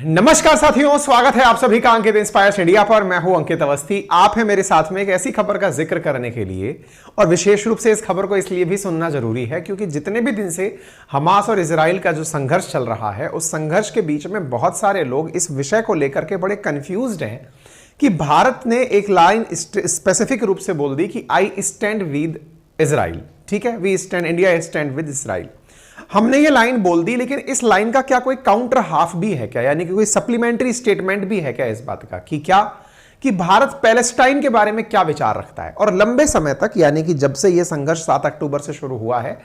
नमस्कार साथियों, स्वागत है आप सभी का अंकित इंस्पायर्स इंडिया पर। मैं हूं अंकित अवस्थी। आप हैं मेरे साथ में एक ऐसी खबर का जिक्र करने के लिए, और विशेष रूप से इस खबर को इसलिए भी सुनना जरूरी है क्योंकि जितने भी दिन से हमास और इजराइल का जो संघर्ष चल रहा है, उस संघर्ष के बीच में बहुत सारे लोग इस विषय को लेकर के बड़े कंफ्यूज्ड हैं कि भारत ने एक लाइन स्पेसिफिक रूप से बोल दी कि आई स्टैंड विद इजराइल। ठीक है, we stand, India stand with Israel. हमने ये लाइन बोल दी, लेकिन इस लाइन का क्या कोई काउंटर हाफ भी है क्या, यानी कि कोई सप्लीमेंट्री स्टेटमेंट भी है क्या इस बात का कि भारत पैलेस्टाइन के बारे में क्या विचार रखता है। और लंबे समय तक, यानी कि जब से यह संघर्ष 7 अक्टूबर से शुरू हुआ है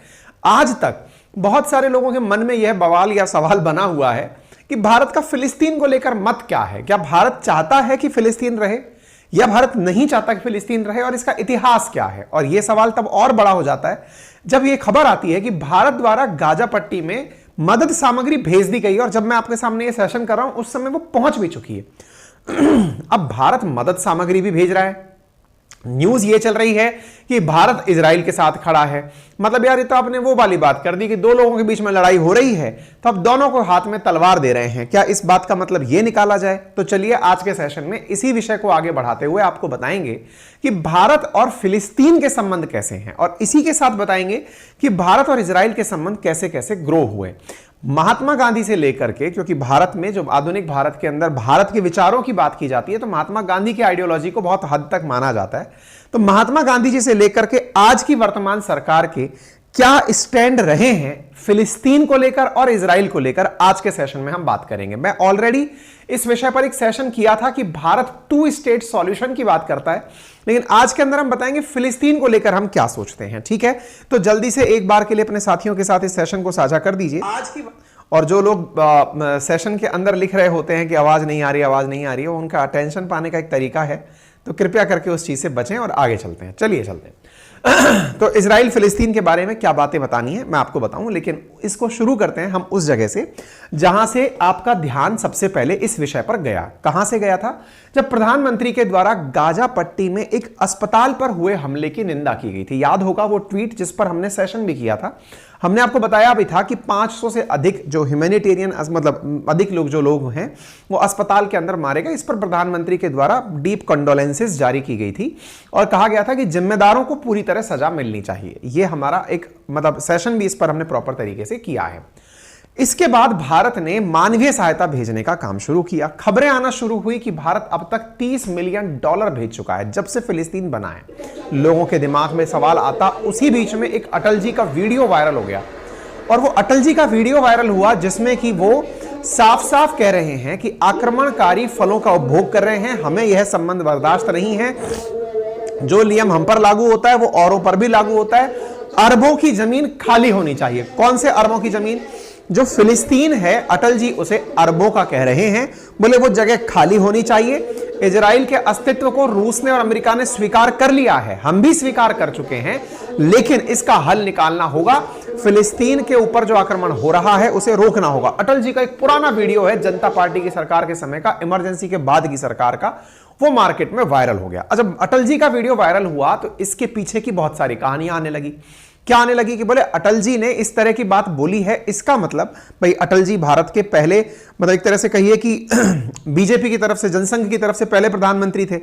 आज तक, बहुत सारे लोगों के मन में यह बवाल या सवाल बना हुआ है कि भारत का फिलिस्तीन को लेकर मत क्या है। क्या भारत चाहता है कि फिलिस्तीन रहे या भारत नहीं चाहता कि फिलिस्तीन रहे, और इसका इतिहास क्या है। और यह सवाल तब और बड़ा हो जाता है जब यह खबर आती है कि भारत द्वारा गाजा पट्टी में मदद सामग्री भेज दी गई, और जब मैं आपके सामने यह सेशन कर रहा हूं उस समय वो पहुंच भी चुकी है। अब भारत मदद सामग्री भी भेज रहा है। न्यूज ये चल रही है कि भारत इजराइल के साथ खड़ा है। मतलब यार, ये तो आपने वो वाली बात कर दी कि दो लोगों के बीच में लड़ाई हो रही है तो अब दोनों को हाथ में तलवार दे रहे हैं। क्या इस बात का मतलब ये निकाला जाए? तो चलिए आज के सेशन में इसी विषय को आगे बढ़ाते हुए आपको बताएंगे कि भारत और फिलिस्तीन के संबंध कैसे हैं, और इसी के साथ बताएंगे कि भारत और इजराइल के संबंध कैसे कैसे ग्रो हुए महात्मा गांधी से लेकर के। क्योंकि भारत में, जो आधुनिक भारत के अंदर भारत के विचारों की बात की जाती है, तो महात्मा गांधी की आइडियोलॉजी को बहुत हद तक माना जाता है। तो महात्मा गांधी जी से लेकर के आज की वर्तमान सरकार के क्या स्टैंड रहे हैं फिलिस्तीन को लेकर और इजराइल को लेकर, आज के सेशन में हम बात करेंगे। मैं ऑलरेडी इस विषय पर एक सेशन किया था कि भारत 2 स्टेट सॉल्यूशन की बात करता है, लेकिन आज के अंदर हम बताएंगे फिलिस्तीन को लेकर हम क्या सोचते हैं। ठीक है, तो जल्दी से एक बार के लिए अपने साथियों के साथ इस सेशन को साझा कर दीजिए। आज की और जो लोग सेशन के अंदर लिख रहे होते हैं कि आवाज नहीं आ रही, आवाज नहीं आ रही है, उनका अटेंशन पाने का एक तरीका है, तो कृपया करके उस चीज से बचें और आगे चलते हैं। चलिए चलते हैं। तो इजराइल फिलिस्तीन के बारे में क्या बातें बतानी है मैं आपको बताऊं, लेकिन इसको शुरू करते हैं हम उस जगह से जहां से आपका ध्यान सबसे पहले इस विषय पर गया। कहां से गया था? जब प्रधानमंत्री के द्वारा गाजा पट्टी में एक अस्पताल पर हुए हमले की निंदा की गई थी। याद होगा वो ट्वीट जिस पर हमने सेशन भी किया था। हमने आपको बताया भी था कि 500 से अधिक जो ह्यूमैनिटेरियन, मतलब अधिक लोग जो लोग हैं वो अस्पताल के अंदर मारे गए। इस पर प्रधानमंत्री के द्वारा डीप कंडोलेंसेस जारी की गई थी और कहा गया था कि जिम्मेदारों को पूरी तरह सजा मिलनी चाहिए। यह हमारा एक सेशन भी इस पर हमने प्रॉपर तरीके से किया है। इसके बाद भारत ने मानवीय सहायता भेजने का काम शुरू किया। खबरें आना शुरू हुई कि भारत अब तक $30 मिलियन भेज चुका है जब से फिलिस्तीन बना है। लोगों के दिमाग में सवाल आता, उसी बीच में एक अटल जी का वीडियो वायरल हो गया, और वो अटल जी का वीडियो वायरल हुआ जिसमें कि वो साफ साफ कह रहे हैं कि आक्रमणकारी फलों का उपभोग कर रहे हैं, हमें यह संबंध बर्दाश्त नहीं है। जो नियम हम पर लागू होता है वो औरों पर भी लागू होता है। अरबों की जमीन खाली होनी चाहिए। कौन से अरबों की जमीन? जो फिलिस्तीन है, अटल जी उसे अरबों का कह रहे हैं। बोले वो जगह खाली होनी चाहिए। इजराइल के अस्तित्व को रूस ने और अमेरिका ने स्वीकार कर लिया है, हम भी स्वीकार कर चुके हैं, लेकिन इसका हल निकालना होगा। फिलिस्तीन के ऊपर जो आक्रमण हो रहा है उसे रोकना होगा। अटल जी का एक पुराना वीडियो है, जनता पार्टी की सरकार के समय का, इमरजेंसी के बाद की सरकार का, वो मार्केट में वायरल हो गया। जब अटल जी का वीडियो वायरल हुआ तो इसके पीछे की बहुत सारी कहानियां आने लगी। क्या आने लगी कि बोले अटल जी ने इस तरह की बात बोली है, इसका मतलब भाई अटल जी भारत के पहले, मतलब एक तरह से कहिए कि बीजेपी की तरफ से, जनसंघ की तरफ से पहले प्रधानमंत्री थे,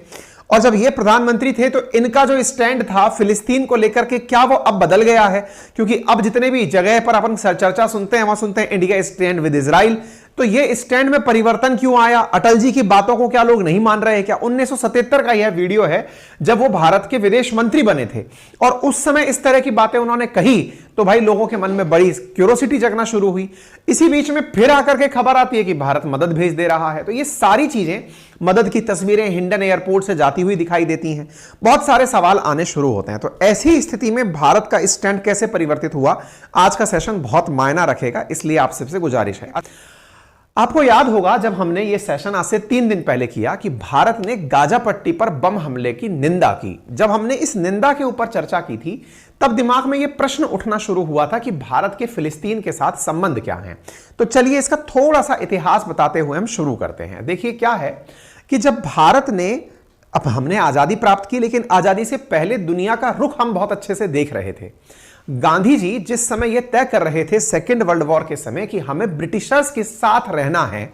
और जब ये प्रधानमंत्री थे तो इनका जो स्टैंड था फिलिस्तीन को लेकर के, क्या वो अब बदल गया है? क्योंकि अब जितने भी जगह पर अपन चर्चा सुनते हैं वहां सुनते हैं इंडिया स्टैंड विद इजराइल। तो ये स्टैंड में परिवर्तन क्यों आया? अटल जी की बातों को क्या लोग नहीं मान रहे हैं क्या? 1977 का यह वीडियो है जब वो भारत के विदेश मंत्री बने थे, और उस समय इस तरह की बातें उन्होंने कही तो भाई लोगों के मन में बड़ी क्यूरोसिटी जगना शुरू हुई। इसी बीच में फिर आकर के खबर आती है कि भारत मदद भेज दे रहा है। तो ये सारी चीजें, मदद की तस्वीरें हिंडन एयरपोर्ट से जाती हुई दिखाई देती हैं। बहुत सारे सवाल आने शुरू होते हैं। तो ऐसी स्थिति में भारत का स्टैंड कैसे परिवर्तित हुआ, आज का सेशन बहुत मायना रखेगा, इसलिए आप सबसे गुजारिश है। आपको याद होगा जब हमने यह सेशन आज से 3 दिन पहले किया कि भारत ने गाजा पट्टी पर बम हमले की निंदा की। जब हमने इस निंदा के ऊपर चर्चा की थी तब दिमाग में यह प्रश्न उठना शुरू हुआ था कि भारत के फिलिस्तीन के साथ संबंध क्या हैं। तो चलिए इसका थोड़ा सा इतिहास बताते हुए हम शुरू करते हैं। देखिए क्या है कि जब भारत ने, अब हमने आजादी प्राप्त की, लेकिन आजादी से पहले दुनिया का रुख हम बहुत अच्छे से देख रहे थे। गांधी जी जिस समय यह तय कर रहे थे सेकेंड वर्ल्ड वॉर के समय कि हमें ब्रिटिशर्स के साथ रहना है,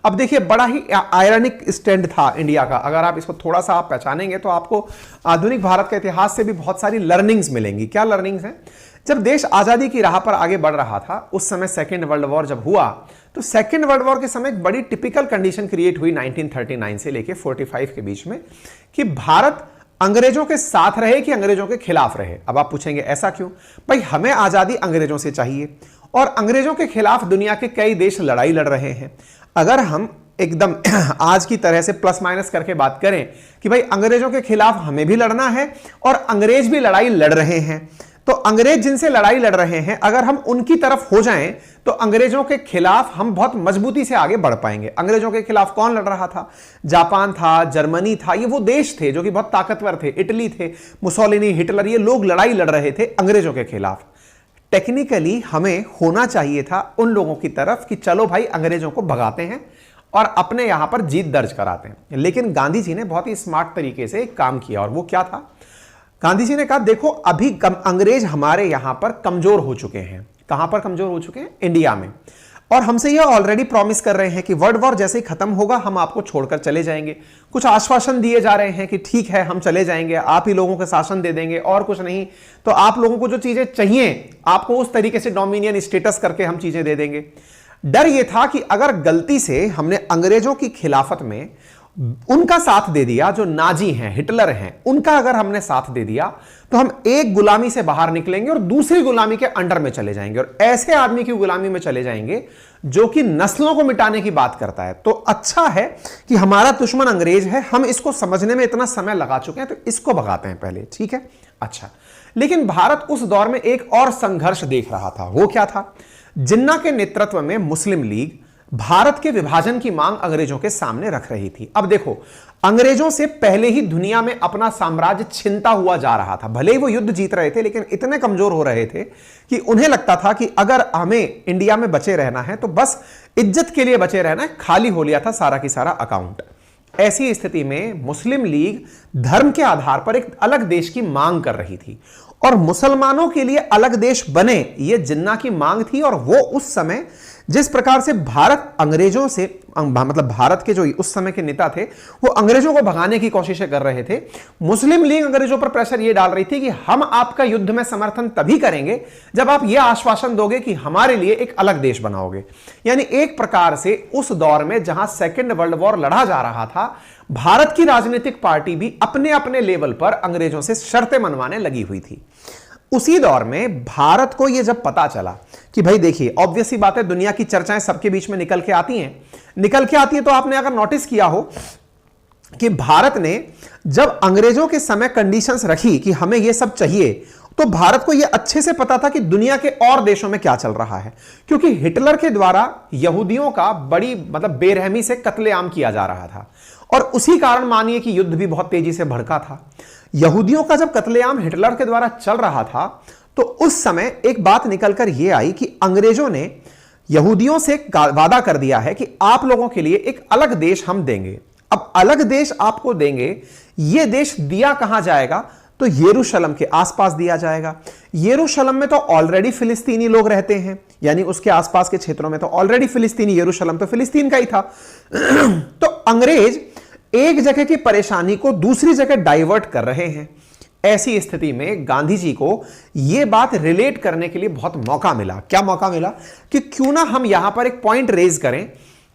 अब देखिए बड़ा ही आयरनिक स्टैंड था इंडिया का, अगर आप इसको थोड़ा सा आप पहचानेंगे तो आपको आधुनिक भारत के इतिहास से भी बहुत सारी लर्निंग्स मिलेंगी। क्या लर्निंग्स हैं? जब देश आजादी की राह पर आगे बढ़ रहा था उस समय सेकेंड वर्ल्ड वॉर जब हुआ तो सेकेंड वर्ल्ड वॉर के समय एक बड़ी टिपिकल कंडीशन क्रिएट हुई 1939 से लेके 45 के बीच में कि भारत अंग्रेजों के साथ रहे कि अंग्रेजों के खिलाफ रहे। अब आप पूछेंगे ऐसा क्यों? भाई हमें आजादी अंग्रेजों से चाहिए और अंग्रेजों के खिलाफ दुनिया के कई देश लड़ाई लड़ रहे हैं। अगर हम एकदम आज की तरह से प्लस माइनस करके बात करें कि भाई अंग्रेजों के खिलाफ हमें भी लड़ना है और अंग्रेज भी लड़ाई लड़ रहे हैं, तो अंग्रेज जिनसे लड़ाई लड़ रहे हैं अगर हम उनकी तरफ हो जाएं तो अंग्रेजों के खिलाफ हम बहुत मजबूती से आगे बढ़ पाएंगे। अंग्रेजों के खिलाफ कौन लड़ रहा था? जापान था, जर्मनी था, ये वो देश थे जो कि बहुत ताकतवर थे। इटली थे, मुसोलिनी, हिटलर, ये लोग लड़ाई लड़ रहे थे अंग्रेजों के खिलाफ। टेक्निकली हमें होना चाहिए था उन लोगों की तरफ कि चलो भाई अंग्रेजों को भगाते हैं और अपने यहां पर जीत दर्ज कराते हैं। लेकिन गांधी जी ने बहुत ही स्मार्ट तरीके से एक काम किया और वो क्या था? गांधी जी ने कहा देखो अभी अंग्रेज हमारे यहां पर कमजोर हो चुके हैं। कहां पर कमजोर हो चुके हैं? इंडिया में। और हमसे ये ऑलरेडी प्रॉमिस कर रहे हैं कि वर्ल्ड वॉर जैसे ही खत्म होगा हम आपको छोड़कर चले जाएंगे। कुछ आश्वासन दिए जा रहे हैं कि ठीक है हम चले जाएंगे, आप ही लोगों को शासन दे देंगे और कुछ नहीं, तो आप लोगों को जो चीजें चाहिए आपको उस तरीके से डोमिनियन स्टेटस करके हम चीजें दे देंगे। डर यह था कि अगर गलती से हमने अंग्रेजों की खिलाफत में उनका साथ दे दिया, जो नाजी हैं, हिटलर हैं, उनका अगर हमने साथ दे दिया तो हम एक गुलामी से बाहर निकलेंगे और दूसरी गुलामी के अंडर में चले जाएंगे और ऐसे आदमी की गुलामी में चले जाएंगे जो कि नस्लों को मिटाने की बात करता है। तो अच्छा है कि हमारा दुश्मन अंग्रेज है, हम इसको समझने में इतना समय लगा चुके हैं तो इसको भगाते हैं पहले, ठीक है? अच्छा, लेकिन भारत उस दौर में एक और संघर्ष देख रहा था। वो क्या था? जिन्ना के नेतृत्व में मुस्लिम लीग भारत के विभाजन की मांग अंग्रेजों के सामने रख रही थी। अब देखो अंग्रेजों से पहले ही दुनिया में अपना साम्राज्य छिनता हुआ जा रहा था। भले ही वो युद्ध जीत रहे थे लेकिन इतने कमजोर हो रहे थे कि उन्हें लगता था कि अगर हमें इंडिया में बचे रहना है तो बस इज्जत के लिए बचे रहना है। खाली हो लिया था सारा की सारा अकाउंट। ऐसी स्थिति में मुस्लिम लीग धर्म के आधार पर एक अलग देश की मांग कर रही थी और मुसलमानों के लिए अलग देश बने, यह जिन्ना की मांग थी। और वो उस समय जिस प्रकार से भारत अंग्रेजों से मतलब भारत के जो उस समय के नेता थे वो अंग्रेजों को भगाने की कोशिशें कर रहे थे, मुस्लिम लीग अंग्रेजों पर प्रेशर यह डाल रही थी कि हम आपका युद्ध में समर्थन तभी करेंगे जब आप यह आश्वासन दोगे कि हमारे लिए एक अलग देश बनाओगे। यानी एक प्रकार से उस दौर में जहां सेकेंड वर्ल्ड वॉर लड़ा जा रहा था, भारत की राजनीतिक पार्टी भी अपने अपने लेवल पर अंग्रेजों से शर्तें मनवाने लगी हुई थी। उसी दौर में भारत को यह जब पता चला कि भाई देखिए ऑब्वियस सी बात है, दुनिया की चर्चाएं सबके बीच में निकल के आती हैं तो आपने अगर नोटिस किया हो कि भारत ने जब अंग्रेजों के समय कंडीशंस रखी कि हमें यह सब चाहिए, तो भारत को यह अच्छे से पता था कि दुनिया के और देशों में क्या चल रहा है, क्योंकि हिटलर के द्वारा यहूदियों का बड़ी बेरहमी से कत्लेआम किया जा रहा था और उसी कारण मानिए कि युद्ध भी बहुत तेजी से भड़का था। यहूदियों का जब कत्लेआम हिटलर के द्वारा चल रहा था तो उस समय एक बात निकलकर यह आई कि अंग्रेजों ने यहूदियों से वादा कर दिया है कि आप लोगों के लिए एक अलग देश हम देंगे। अब अलग देश आपको देंगे, यह देश दिया कहां जाएगा? तो यरूशलेम के आसपास दिया जाएगा। यरूशलेम में तो ऑलरेडी फिलिस्तीनी लोग रहते हैं, यानी उसके आसपास के क्षेत्रों में तो ऑलरेडी फिलिस्तीनी, यरूशलेम तो फिलिस्तीन का ही था। तो अंग्रेज एक जगह की परेशानी को दूसरी जगह डाइवर्ट कर रहे हैं। ऐसी स्थिति में गांधी जी को यह बात रिलेट करने के लिए बहुत मौका मिला। क्या मौका मिला? कि क्यों ना हम यहां पर एक पॉइंट रेज करें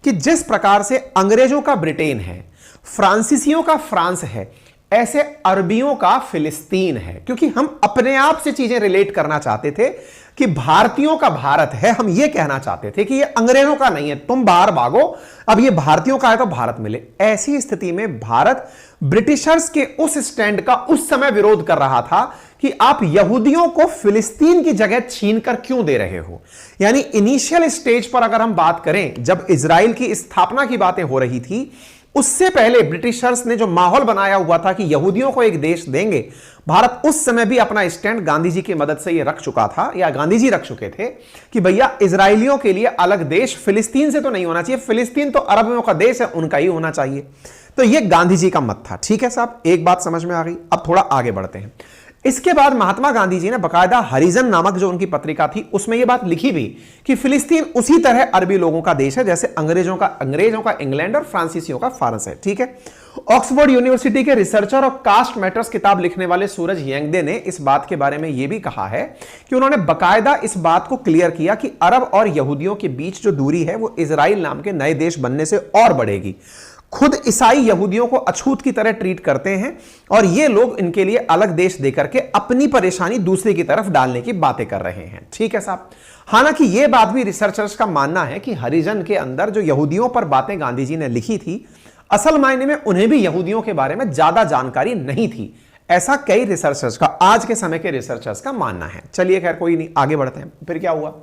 कि जिस प्रकार से अंग्रेजों का ब्रिटेन है, फ्रांसीसियों का फ्रांस है, ऐसे अरबियों का फिलिस्तीन है। क्योंकि हम अपने आप से चीजें रिलेट करना चाहते थे कि भारतीयों का भारत है, हम यह कहना चाहते थे कि यह अंग्रेजों का नहीं है, तुम बाहर भागो, अब यह भारतीयों का है तो भारत मिले। ऐसी स्थिति में भारत ब्रिटिशर्स के उस स्टैंड का उस समय विरोध कर रहा था कि आप यहूदियों को फिलिस्तीन की जगह छीनकर क्यों दे रहे हो। यानी इनिशियल स्टेज पर अगर हम बात करें, जब इजराइल की स्थापना की बातें हो रही थी, उससे पहले ब्रिटिशर्स ने जो माहौल बनाया हुआ था कि यहूदियों को एक देश देंगे, भारत उस समय भी अपना स्टैंड गांधी जी की मदद से यह रख चुका था, या गांधी जी रख चुके थे कि भैया इजराइलियों के लिए अलग देश फिलिस्तीन से तो नहीं होना चाहिए, फिलिस्तीन तो अरबियों का देश है, उनका ही होना चाहिए। तो यह गांधी जी का मत था। ठीक है साहब, एक बात समझ में आ गई। अब थोड़ा आगे बढ़ते हैं। इसके बाद महात्मा गांधी जी ने बकायदा हरिजन नामक जो उनकी पत्रिका थी उसमें यह बात लिखी भी कि फिलिस्तीन उसी तरह अरबी लोगों का देश है जैसे अंग्रेजों का इंग्लैंड और फ्रांसीसियों का फ्रांस है। ठीक है। ऑक्सफोर्ड यूनिवर्सिटी के रिसर्चर और कास्ट मैटर्स किताब लिखने वाले सूरज येंगदे ने इस बात के बारे में यह भी कहा है कि उन्होंने बकायदा इस बात को क्लियर किया कि अरब और यहूदियों के बीच जो दूरी है वो इजराइल नाम के नए देश बनने से और बढ़ेगी। खुद ईसाई यहूदियों को अछूत की तरह ट्रीट करते हैं और ये लोग इनके लिए अलग देश देकर के अपनी परेशानी दूसरे की तरफ डालने की बातें कर रहे हैं। ठीक है साहब। हालांकि यह बात भी रिसर्चर्स का मानना है कि हरिजन के अंदर जो यहूदियों पर बातें गांधी जी ने लिखी थी असल मायने में उन्हें भी यहूदियों के बारे में ज्यादा जानकारी नहीं थी, ऐसा कई रिसर्चर्स का, आज के समय के रिसर्चर्स का मानना है। चलिए खैर कोई नहीं, आगे बढ़ते हैं। फिर क्या हुआ,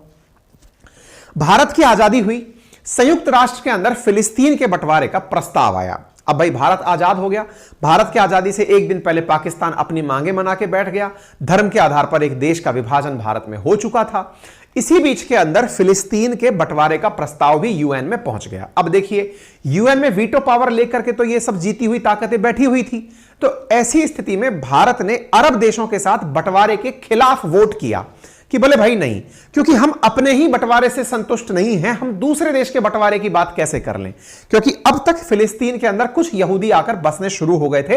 भारत की आजादी हुई, संयुक्त राष्ट्र के अंदर फिलिस्तीन के बंटवारे का प्रस्ताव आया। अब भाई भारत आजाद हो गया, भारत की आजादी से एक दिन पहले पाकिस्तान अपनी मांगे मना के बैठ गया, धर्म के आधार पर एक देश का विभाजन भारत में हो चुका था। इसी बीच के अंदर फिलिस्तीन के बंटवारे का प्रस्ताव भी यूएन में पहुंच गया। अब देखिए यूएन में वीटो पावर लेकर के तो ये सब जीती हुई ताकतें बैठी हुई थी, तो ऐसी स्थिति में भारत ने अरब देशों के साथ बंटवारे के खिलाफ वोट किया कि बोले भाई नहीं, क्योंकि हम अपने ही बंटवारे से संतुष्ट नहीं हैं, हम दूसरे देश के बंटवारे की बात कैसे कर लें, क्योंकि अब तक फिलिस्तीन के अंदर कुछ यहूदी आकर बसने शुरू हो गए थे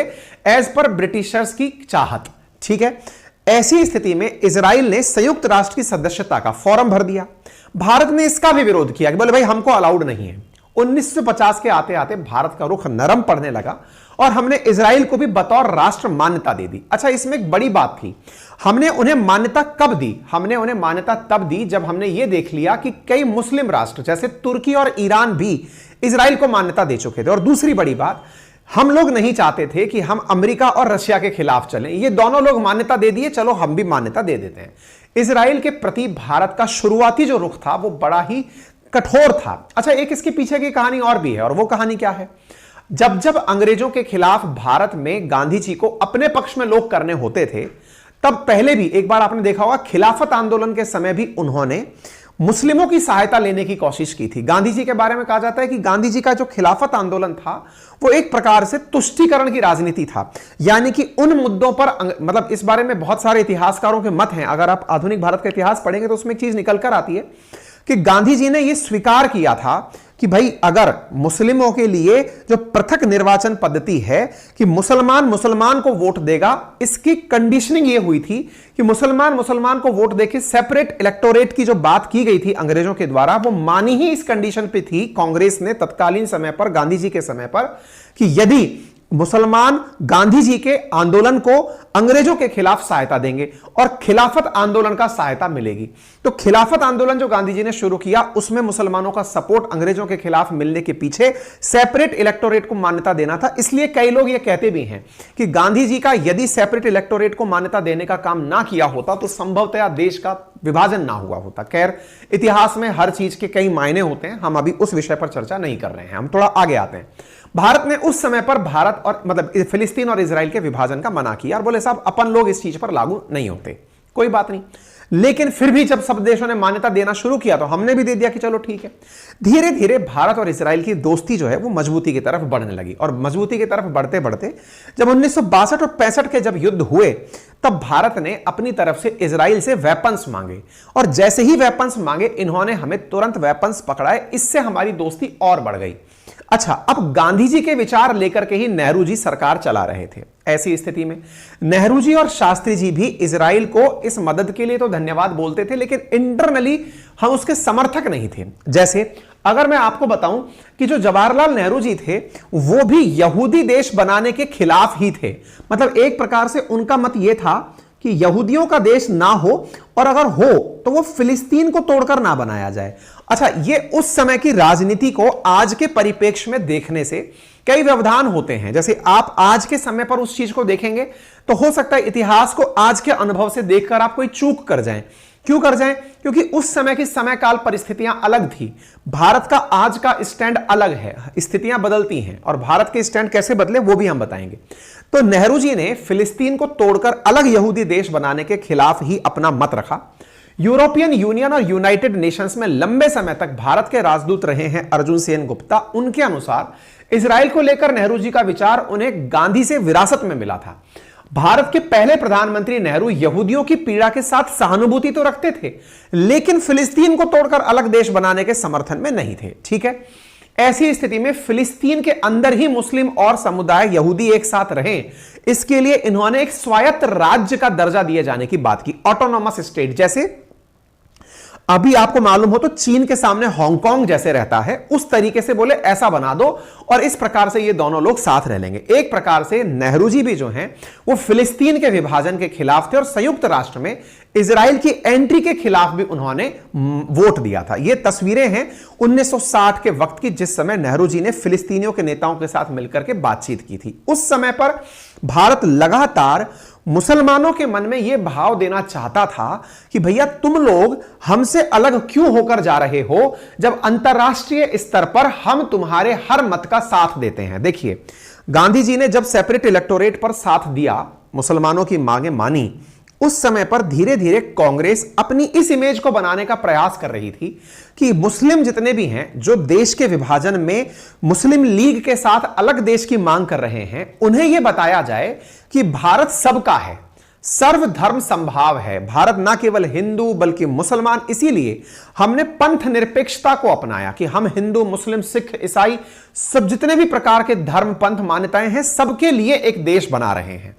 एज पर ब्रिटिशर्स की चाहत। ठीक है। ऐसी स्थिति में इजराइल ने संयुक्त राष्ट्र की सदस्यता का फॉर्म भर दिया। भारत ने इसका भी विरोध किया कि बोले भाई हमको अलाउड नहीं है। 1950 के आते आते भारत का रुख नरम पड़ने लगा और हमने इजराइल को भी बतौर राष्ट्र मान्यता दे दी। अच्छा, इसमें एक बड़ी बात थी, हमने उन्हें मान्यता कब दी? हमने उन्हें मान्यता तब दी जब हमने यह देख लिया कि कई मुस्लिम राष्ट्र जैसे तुर्की और ईरान भी इजराइल को मान्यता दे चुके थे। और दूसरी बड़ी बात, हम लोग नहीं चाहते थे कि हम अमेरिका और रशिया के खिलाफ चलें। ये दोनों लोग मान्यता दे दिए, चलो हम भी मान्यता दे देते हैं। इजराइल के प्रति भारत का शुरुआती जो रुख था वो बड़ा ही कठोर था। अच्छा, एक इसके पीछे की कहानी और भी है, और वो कहानी क्या है? जब जब अंग्रेजों के खिलाफ भारत में गांधी जी को अपने पक्ष में लोग करने होते थे, तब पहले भी एक बार आपने देखा होगा खिलाफत आंदोलन के समय भी उन्होंने मुस्लिमों की सहायता लेने की कोशिश की थी। गांधी जी के बारे में कहा जाता है कि गांधी जी का जो खिलाफत आंदोलन था वो एक प्रकार से तुष्टीकरण की राजनीति था, यानी कि उन मुद्दों पर, मतलब इस बारे में बहुत सारे इतिहासकारों के मत हैं। अगर आप आधुनिक भारत का इतिहास पढ़ेंगे तो उसमें एक चीज निकल कर आती है कि गांधी जी ने यह स्वीकार किया था कि भाई अगर मुस्लिमों के लिए जो पृथक निर्वाचन पद्धति है कि मुसलमान को वोट देगा, इसकी कंडीशनिंग ये हुई थी कि मुसलमान को वोट देके सेपरेट इलेक्टोरेट की जो बात की गई थी अंग्रेजों के द्वारा, वो मानी ही इस कंडीशन पे थी कांग्रेस ने तत्कालीन समय पर, गांधी जी के समय पर, कि यदि मुसलमान गांधी जी के आंदोलन को अंग्रेजों के खिलाफ सहायता देंगे और खिलाफत आंदोलन का सहायता मिलेगी। तो खिलाफत आंदोलन जो गांधी जी ने शुरू किया उसमें मुसलमानों का सपोर्ट अंग्रेजों के खिलाफ मिलने के पीछे सेपरेट इलेक्टोरेट को मान्यता देना था। इसलिए कई लोग ये कहते भी हैं कि गांधी जी का यदि सेपरेट इलेक्टोरेट को मान्यता देने का काम ना किया होता तो संभवतः देश का विभाजन ना हुआ होता। खैर, इतिहास में हर चीज के कई मायने होते हैं, हम अभी उस विषय पर चर्चा नहीं कर रहे हैं, हम थोड़ा आगे आते हैं। भारत ने उस समय पर भारत और मतलब फिलिस्तीन और इजराइल के विभाजन का मना किया और बोले साहब अपन लोग इस चीज पर लागू नहीं होते, कोई बात नहीं। लेकिन फिर भी जब सब देशों ने मान्यता देना शुरू किया तो हमने भी दे दिया कि चलो ठीक है। धीरे धीरे भारत और इजराइल की दोस्ती जो है वो मजबूती की तरफ बढ़ने लगी, और मजबूती की तरफ बढ़ते बढ़ते जब 1962 और 65 के जब युद्ध हुए तब भारत ने अपनी तरफ से इजराइल से वेपन्स मांगे, और जैसे ही वेपन्स मांगे इन्होंने हमें तुरंत वेपन्स पकड़ाए, इससे हमारी दोस्ती और बढ़ गई। अच्छा, अब गांधी जी के विचार लेकर के ही नेहरू जी सरकार चला रहे थे। ऐसी स्थिति में नेहरू जी और शास्त्री जी भी इजराइल को इस मदद के लिए तो धन्यवाद बोलते थे, लेकिन इंटरनली हम उसके समर्थक नहीं थे। जैसे अगर मैं आपको बताऊं कि जो जवाहरलाल नेहरू जी थे वो भी यहूदी देश बनाने के खिलाफ ही थे। मतलब एक प्रकार से उनका मत यह था कि यहूदियों का देश ना हो, और अगर हो तो वो फिलिस्तीन को तोड़कर ना बनाया जाए। अच्छा, ये उस समय की राजनीति को आज के परिप्रेक्ष्य में देखने से कई व्यवधान होते हैं। जैसे आप आज के समय पर उस चीज को देखेंगे तो हो सकता है इतिहास को आज के अनुभव से देखकर आप कोई चूक कर जाएं। क्यों कर जाएं? क्योंकि उस समय की समय काल परिस्थितियां अलग थी। भारत का आज का स्टैंड अलग है, स्थितियां बदलती हैं, और भारत के स्टैंड कैसे बदले वो भी हम बताएंगे। तो नेहरू जी ने फिलिस्तीन को तोड़कर अलग यहूदी देश बनाने के खिलाफ ही अपना मत रखा। यूरोपियन यूनियन और यूनाइटेड नेशंस में लंबे समय तक भारत के राजदूत रहे हैं अर्जुन सेन गुप्ता। उनके अनुसार इजराइल को लेकर नेहरू जी का विचार उन्हें गांधी से विरासत में मिला था। भारत के पहले प्रधानमंत्री नेहरू यहूदियों की पीड़ा के साथ सहानुभूति तो रखते थे, लेकिन फिलिस्तीन को तोड़कर अलग देश बनाने के समर्थन में नहीं थे। ठीक है, ऐसी स्थिति में फिलिस्तीन के अंदर ही मुस्लिम और समुदाय यहूदी एक साथ रहें, इसके लिए इन्होंने एक स्वायत्त राज्य का दर्जा दिए जाने की बात की, ऑटोनॉमस स्टेट। जैसे अभी आपको मालूम हो तो चीन के सामने हांगकांग जैसे रहता है, उस तरीके से बोले ऐसा बना दो और इस प्रकार से ये दोनों लोग साथ रह लेंगे। एक प्रकार से नेहरू जी भी जो हैं वो फिलिस्तीन के विभाजन के खिलाफ थे और संयुक्त राष्ट्र में इजराइल की एंट्री के खिलाफ भी उन्होंने वोट दिया था। ये तस्वीरें हैं 1960 के वक्त की, जिस समय नेहरू जी ने फिलिस्तीनियों के नेताओं के साथ मिलकर के बातचीत की थी। उस समय पर भारत लगातार मुसलमानों के मन में यह भाव देना चाहता था कि भैया तुम लोग हमसे अलग क्यों होकर जा रहे हो, जब अंतरराष्ट्रीय स्तर पर हम तुम्हारे हर मत का साथ देते हैं। देखिए, गांधी जी ने जब सेपरेट इलेक्टोरेट पर साथ दिया, मुसलमानों की मांगें मानी, उस समय पर धीरे धीरे कांग्रेस अपनी इस इमेज को बनाने का प्रयास कर रही थी कि मुस्लिम जितने भी हैं जो देश के विभाजन में मुस्लिम लीग के साथ अलग देश की मांग कर रहे हैं, उन्हें यह बताया जाए कि भारत सबका है, सर्वधर्म संभाव है, भारत ना केवल हिंदू बल्कि मुसलमान। इसीलिए हमने पंथ निरपेक्षता को अपनाया कि हम हिंदू, मुस्लिम, सिख, ईसाई, सब जितने भी प्रकार के धर्म, पंथ, मान्यताएं हैं, सबके लिए एक देश बना रहे हैं।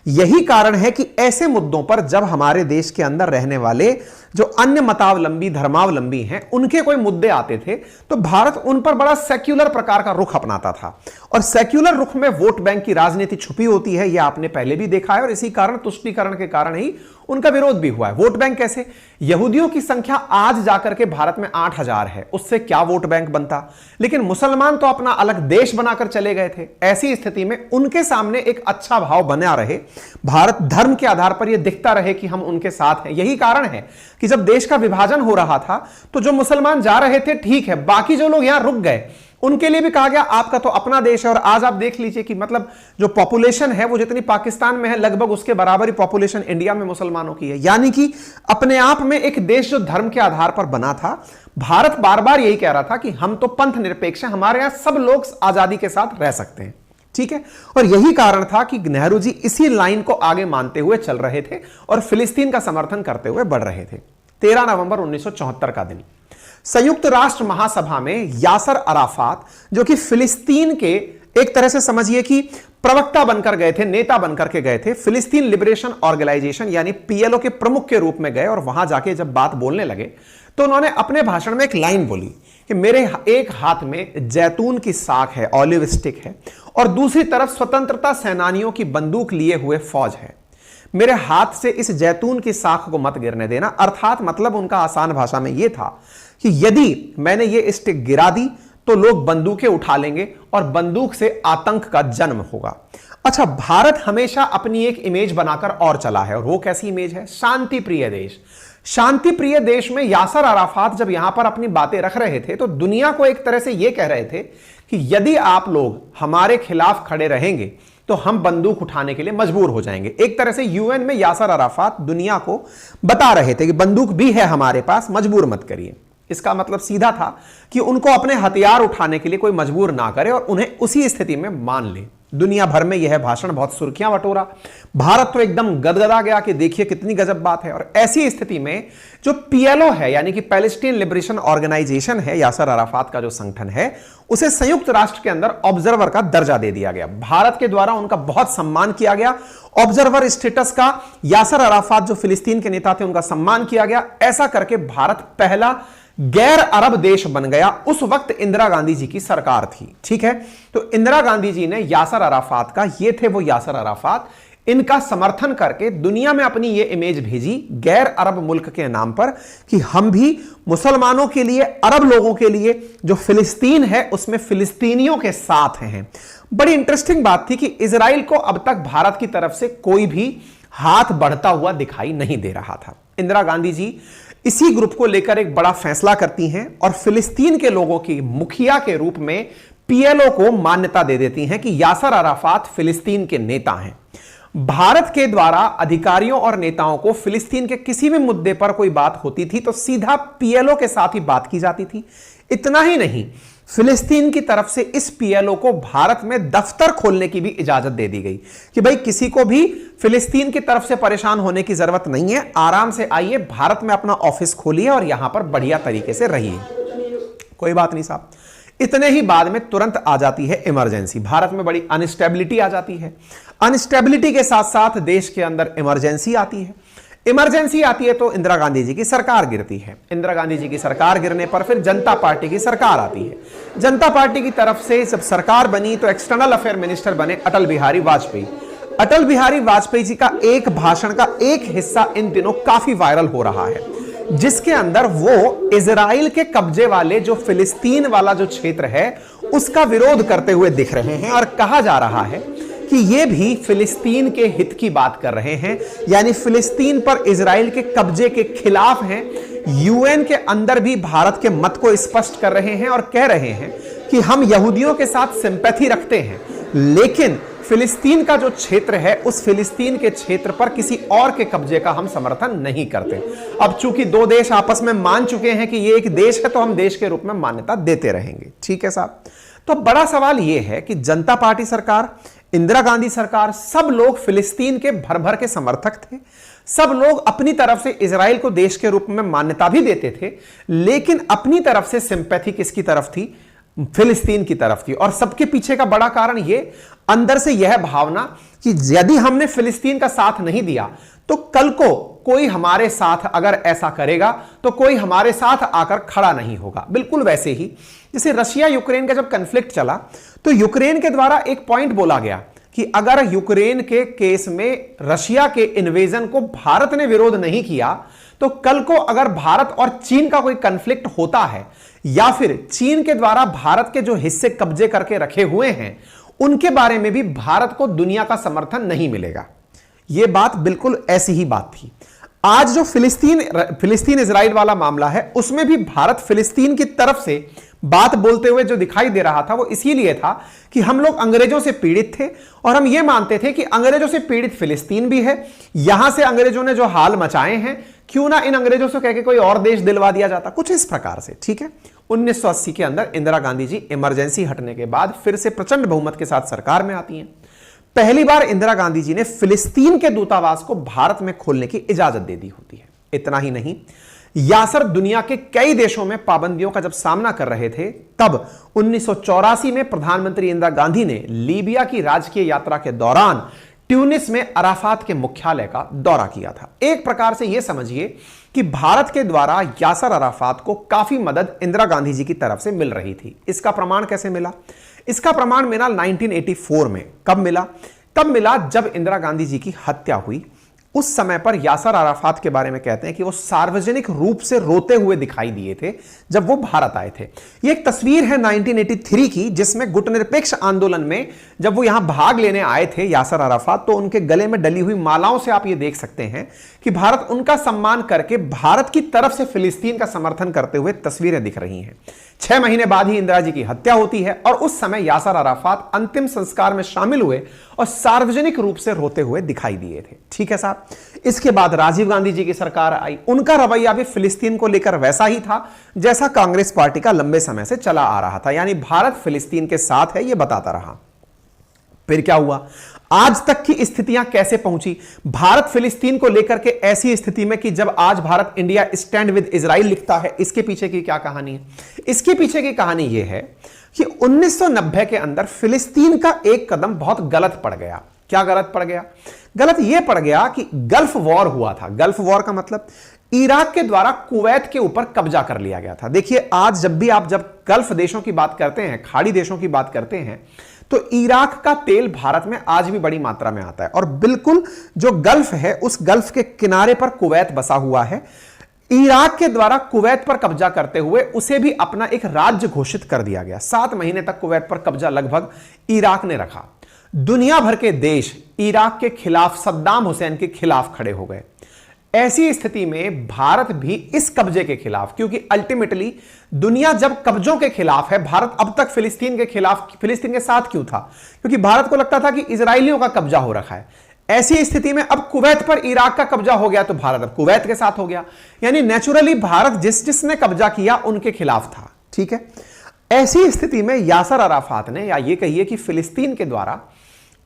यही कारण है कि ऐसे मुद्दों पर जब हमारे देश के अंदर रहने वाले जो अन्य मतावलंबी, धर्मावलंबी हैं, उनके कोई मुद्दे आते थे तो भारत उन पर बड़ा सेक्युलर प्रकार का रुख अपनाता था। और सेक्युलर रुख में वोट बैंक की राजनीति छुपी होती है, यह आपने पहले भी देखा है, और इसी कारण तुष्टीकरण के कारण ही उनका विरोध भी हुआ है। वोट बैंक कैसे? यहूदियों की संख्या आज जाकर के भारत में 8,000 है, उससे क्या वोट बैंक बनता, लेकिन मुसलमान तो अपना अलग देश बनाकर चले गए थे। ऐसी स्थिति में उनके सामने एक अच्छा भाव बना रहे, भारत धर्म के आधार पर यह दिखता रहे कि हम उनके साथ हैं। यही कारण है कि जब देश का विभाजन हो रहा था तो जो मुसलमान जा रहे थे ठीक है, बाकी जो लोग यहां रुक गए उनके लिए भी कहा गया आपका तो अपना देश है। और आज आप देख लीजिए कि मतलब जो पॉपुलेशन है वो जितनी पाकिस्तान में है, लगभग उसके बराबर ही पॉपुलेशन इंडिया में मुसलमानों की है। यानी कि अपने आप में एक देश जो धर्म के आधार पर बना था। भारत बार बार यही कह रहा था कि हम तो पंथ निरपेक्ष हैं, हमारे यहां सब लोग आजादी के साथ रह सकते हैं। ठीक है, और यही कारण था कि नेहरू जी इसी लाइन को आगे मानते हुए चल रहे थे और फिलिस्तीन का समर्थन करते हुए बढ़ रहे थे। 13 नवंबर 1974 का दिन, संयुक्त राष्ट्र महासभा में यासर अराफात, जो कि फिलिस्तीन के एक तरह से समझिए कि प्रवक्ता बनकर गए थे, नेता बनकर के गए थे, फिलिस्तीन लिबरेशन ऑर्गेनाइजेशन यानी पीएलओ के प्रमुख के रूप में गए और वहां जाके जब बात बोलने लगे तो उन्होंने अपने भाषण में एक लाइन बोली कि मेरे एक हाथ में जैतून की साख है, ऑलिव स्टिक है, और दूसरी तरफ स्वतंत्रता सेनानियों की बंदूक लिए हुए फौज है। मेरे हाथ से इस जैतून की साख को मत गिरने देना। अर्थात मतलब उनका आसान भाषा में यह था कि यदि मैंने ये स्टिक गिरा दी तो लोग बंदूकें उठा लेंगे और बंदूक से आतंक का जन्म होगा। अच्छा, भारत हमेशा अपनी एक इमेज बनाकर और चला है, और वो कैसी इमेज है? शांति प्रिय देश। शांति प्रिय देश में यासर अराफात जब यहां पर अपनी बातें रख रहे थे तो दुनिया को एक तरह से यह कह रहे थे कि यदि आप लोग हमारे खिलाफ खड़े रहेंगे तो हम बंदूक उठाने के लिए मजबूर हो जाएंगे। एक तरह से यूएन में यासर अराफात दुनिया को बता रहे थे कि बंदूक भी है हमारे पास, मजबूर मत करिए। इसका मतलब सीधा था कि उनको अपने हथियार उठाने के लिए कोई मजबूर ना करे और उन्हें उसी स्थिति में मान ले। दुनिया भर में यह भाषण बहुत सुर्खियां बटोरा। भारत तो एकदम गदगदा गया कि देखिए कितनी गजब बात है। और ऐसी स्थिति में जो पीएलओ है यानी कि पैलेस्टीन लिबरेशन ऑर्गेनाइजेशन है, यासर अराफात का जो संगठन है, उसे संयुक्त राष्ट्र के अंदर ऑब्जर्वर का दर्जा दे दिया गया। भारत के द्वारा उनका बहुत सम्मान किया गया। ऑब्जर्वर स्टेटस का यासर अराफात जो फिलिस्तीन के नेता थे उनका सम्मान किया गया। ऐसा करके भारत पहला गैर अरब देश बन गया। उस वक्त इंदिरा गांधी जी की सरकार थी। ठीक है, तो इंदिरा गांधी जी ने यासर अराफात का, ये थे वो यासर अराफात, इनका समर्थन करके दुनिया में अपनी ये इमेज भेजी गैर अरब मुल्क के नाम पर कि हम भी मुसलमानों के लिए, अरब लोगों के लिए जो फिलिस्तीन है उसमें फिलिस्तीनियों के साथ हैं। बड़ी इंटरेस्टिंग बात थी कि इजराइल को अब तक भारत की तरफ से कोई भी हाथ बढ़ता हुआ दिखाई नहीं दे रहा था। इंदिरा गांधी जी इसी ग्रुप को लेकर एक बड़ा फैसला करती हैं और फिलिस्तीन के लोगों की मुखिया के रूप में पीएलओ को मान्यता दे देती हैं कि यासर अराफात फिलिस्तीन के नेता हैं। भारत के द्वारा अधिकारियों और नेताओं को फिलिस्तीन के किसी भी मुद्दे पर कोई बात होती थी तो सीधा पीएलओ के साथ ही बात की जाती थी। इतना ही नहीं, फिलिस्तीन की तरफ से इस पीएलओ को भारत में दफ्तर खोलने की भी इजाजत दे दी गई कि भाई किसी को भी फिलिस्तीन की तरफ से परेशान होने की जरूरत नहीं है, आराम से आइए, भारत में अपना ऑफिस खोलिए और यहां पर बढ़िया तरीके से रहिए। कोई बात नहीं साहब। इतने ही बाद में तुरंत आ जाती है इमरजेंसी। भारत में बड़ी अनस्टेबिलिटी आ जाती है। अनस्टेबिलिटी के साथ साथ देश के अंदर इमरजेंसी आती है। इमरजेंसी आती है तो इंदिरा गांधी जी की सरकार गिरती है। इंदिरा गांधी जी की सरकार गिरने पर फिर जनता पार्टी की सरकार आती है। जनता पार्टी की तरफ से जब सरकार बनी तो एक्सटर्नल अफेयर मिनिस्टर बने अटल बिहारी वाजपेयी। अटल बिहारी वाजपेयी जी का एक भाषण का एक हिस्सा इन दिनों काफी वायरल हो रहा है, जिसके अंदर वो इजराइल के कब्जे वाले जो फिलिस्तीन वाला जो क्षेत्र है उसका विरोध करते हुए दिख रहे हैं और कहा जा रहा है कि ये भी फिलिस्तीन के हित की बात कर रहे हैं, यानी फिलिस्तीन पर इजराइल के कब्जे के खिलाफ हैं। यूएन के अंदर भी भारत के मत को स्पष्ट कर रहे हैं और कह रहे हैं कि हम यहूदियों के साथ सिंपैथी रखते हैं, लेकिन फिलिस्तीन का जो क्षेत्र है उस फिलिस्तीन के क्षेत्र पर किसी और के कब्जे का हम समर्थन नहीं करते। अब चूंकि दो देश आपस में मान चुके हैं कि ये एक देश है तो हम देश के रूप में मान्यता देते रहेंगे। ठीक है साहब। तो बड़ा सवाल यह है कि जनता पार्टी सरकार, इंदिरा गांधी सरकार, सब लोग फिलिस्तीन के भर भर के समर्थक थे। सब लोग अपनी तरफ से इजराइल को देश के रूप में मान्यता भी देते थे, लेकिन अपनी तरफ से सिंपैथी किसकी तरफ थी? फिलिस्तीन की तरफ थी। और सबके पीछे का बड़ा कारण यह, अंदर से यह भावना कि यदि हमने फिलिस्तीन का साथ नहीं दिया तो कल को कोई हमारे साथ अगर ऐसा करेगा तो कोई हमारे साथ आकर खड़ा नहीं होगा। बिल्कुल वैसे ही जैसे रशिया यूक्रेन का जब कन्फ्लिक्ट चला तो यूक्रेन के द्वारा एक पॉइंट बोला गया कि अगर यूक्रेन के केस में रशिया के इन्वेजन को भारत ने विरोध नहीं किया तो कल को अगर भारत और चीन का कोई कन्फ्लिक्ट होता है या फिर चीन के द्वारा भारत के जो हिस्से कब्जे करके रखे हुए हैं उनके बारे में भी भारत को दुनिया का समर्थन नहीं मिलेगा। यह बात बिल्कुल ऐसी ही बात थी। आज जो फिलिस्तीन इजराइल वाला मामला है उसमें भी भारत फिलिस्तीन की तरफ से बात बोलते हुए जो दिखाई दे रहा था वो इसीलिए था कि हम लोग अंग्रेजों से पीड़ित थे और हम ये मानते थे कि अंग्रेजों से पीड़ित फिलिस्तीन भी है। यहां से अंग्रेजों ने जो हाल मचाए हैं, क्यों ना इन अंग्रेजों से कह के कोई और देश दिलवा दिया जाता, कुछ इस प्रकार से। ठीक है। 1980 के अंदर इंदिरा गांधी जी इमरजेंसी हटने के बाद फिर से प्रचंड बहुमत के साथ सरकार में आती हैं। पहली बार इंदिरा गांधी जी ने फिलिस्तीन के दूतावास को भारत में खोलने की इजाजत दे दी होती है। इतना ही नहीं, यासर दुनिया के कई देशों में पाबंदियों का जब सामना कर रहे थे तब 1984 में प्रधानमंत्री इंदिरा गांधी ने लीबिया की राजकीय यात्रा के दौरान ट्यूनिस में अराफात के मुख्यालय का दौरा किया था। एक प्रकार से यह समझिए कि भारत के द्वारा यासर अराफात को काफी मदद इंदिरा गांधी जी की तरफ से मिल रही थी। इसका प्रमाण कैसे मिला? इसका प्रमाण मिला 1984 में। कब मिला? तब मिला जब इंदिरा गांधी जी की हत्या हुई। उस समय पर यासर अराफात के बारे में कहते हैं कि वो सार्वजनिक रूप से रोते हुए दिखाई दिए थे जब वो भारत आए थे। ये एक तस्वीर है 1983 की, जिसमें गुटनिरपेक्ष आंदोलन में जब वो यहां भाग लेने आए थे यासर अराफात, तो उनके गले में डली हुई मालाओं से आप ये देख सकते हैं कि भारत उनका सम्मान करके भारत की तरफ से फिलिस्तीन का समर्थन करते हुए तस्वीरें दिख रही हैं। 6 महीने बाद ही इंदिरा जी की हत्या होती है और उस समय यासर अराफात अंतिम संस्कार में शामिल हुए और सार्वजनिक रूप से रोते हुए दिखाई दिए थे। ठीक है साहब। इसके बाद राजीव गांधी जी की सरकार आई। उनका रवैया भी फिलिस्तीन को लेकर वैसा ही था जैसा कांग्रेस पार्टी का लंबे समय से चला आ रहा था, यानी भारत फिलिस्तीन के साथ है, यह बताता रहा। फिर क्या हुआ? आज तक की स्थितियां कैसे पहुंची? भारत फिलिस्तीन को लेकर के ऐसी स्थिति में कि जब आज Bharat India stand with Israel लिखता है, इसके पीछे की क्या कहानी है? इसके पीछे की कहानी यह है कि 1990 के अंदर फिलिस्तीन का एक कदम बहुत गलत पड़ गया। क्या गलत पड़ गया? गलत यह पड़ गया कि गल्फ वॉर हुआ था। गल्फ वॉर का मतलब इराक के द्वारा कुवैत के ऊपर कब्जा कर लिया गया था। देखिए, आज जब गल्फ देशों की बात करते हैं, खाड़ी देशों की बात करते हैं, तो इराक का तेल भारत में आज भी बड़ी मात्रा में आता है और बिल्कुल जो गल्फ है उस गल्फ के किनारे पर कुवैत बसा हुआ है। इराक के द्वारा कुवैत पर कब्जा करते हुए उसे भी अपना एक राज्य घोषित कर दिया गया। 7 महीने तक कुवैत पर कब्जा लगभग इराक ने रखा। दुनिया भर के देश इराक के खिलाफ, सद्दाम हुसैन के खिलाफ खड़े हो गए। ऐसी स्थिति में भारत भी इस कब्जे के खिलाफ, क्योंकि अल्टीमेटली दुनिया जब कब्जों के खिलाफ है, भारत अब तक फिलिस्तीन के खिलाफ, फिलिस्तीन के साथ क्यों था? क्योंकि भारत को लगता था कि इजरायलियों का कब्जा हो रखा है। ऐसी स्थिति में अब कुवैत पर इराक का कब्जा हो गया तो भारत अब कुवैत के साथ हो गया, यानी नेचुरली भारत जिसने कब्जा किया उनके खिलाफ था। ठीक है। ऐसी स्थिति में यासर अराफात ने, या ये कहिए कि फिलिस्तीन के द्वारा